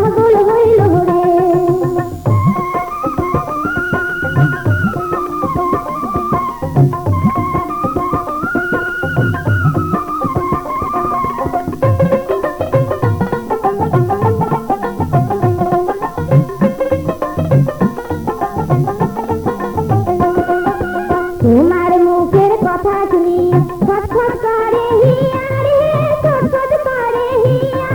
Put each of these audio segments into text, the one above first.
পাগল হইল রে। তোমার মুখের কথা শুনি খটখট করে হিয়া রে, খটখট করে হিয়া।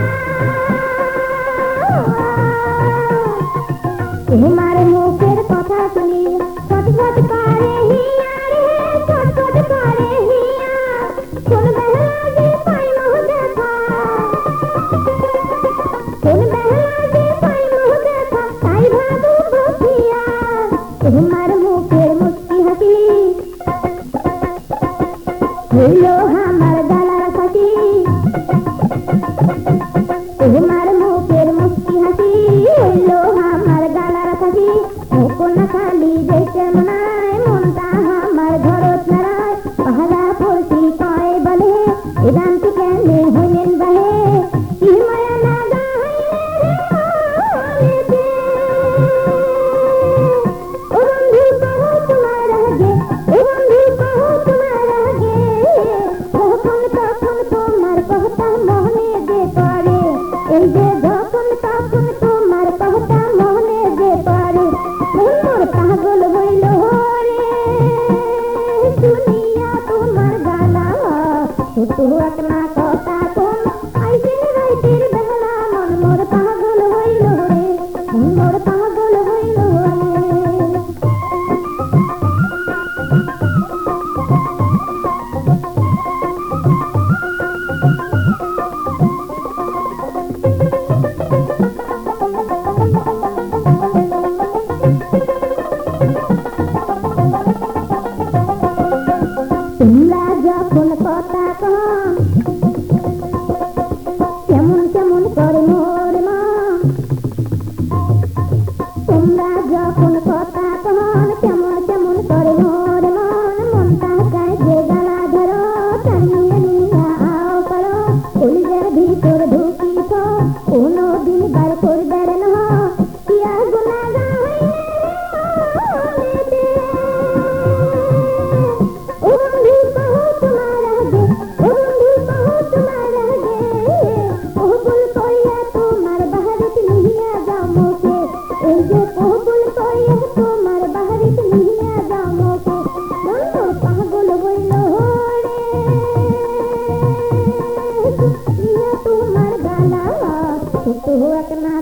তোমার মুখের কথা শুনি খটখট করে হিয়া রে, খটখট করে হিয়া। কোন বেলা যে পাই মোহ দেখা, কোন বেলা যে পাই মোহ দেখা, তাই ভাবু বসিয়া। তোমার মুখের মুস্কি হাসি হইল আমার গলার ফাঁসি। তোমার মুখের মুস্কি হাসি হইল আমার গলার ফাঁসি। মুকুল খালি যেতে মনায়, মনটা আমার ঘরত নারায়। পাহারা পড়ছি কয় বলে, এদান্তি কেনে হইলেন বাহে। কি মায়া লাগা হইলে ও বন্ধু কহো তোমার আগে, ও বন্ধু কহো তোমার আগে। কখন তখন তোমার কথা মনে যে পড়ে, এই যে যখন তখন তোমার কথা মনে যে পড়ে। মন পাগল হইল রে, শুনিয়া তোমার গানা। শুধু একনা কথা কোন আইসিন রাইতের বেলা। মন মোর পাগল হইল রে, মন মোর পাগল হইল রে। তোমরা যখন কথা কন কেমন কেমন করে মোর মন। তোমরা যখন কথা কন কেমন কেমন করে মোর মন। মনটা চায় যে গালা ধরো, টানিয়ে নিয়া আও করো। কলিজার ভিতর ঢুকিছ কোনো দিন বার করবে না। কিয়া গুনাগা হইলে ও বন্ধু কহো তোমার আগে, ও বন্ধু কহো তোমার আগে। কবুল কইয়া তোমার বাহারিত নিহিয়া যাও মোকে, এই যে কবুল কইয়া তোমার বাহারিত নিহিয়া যাও মোকে। মন মোর পাগল হইল রে, শুনিয়া তোমার গানা। শুধু একনা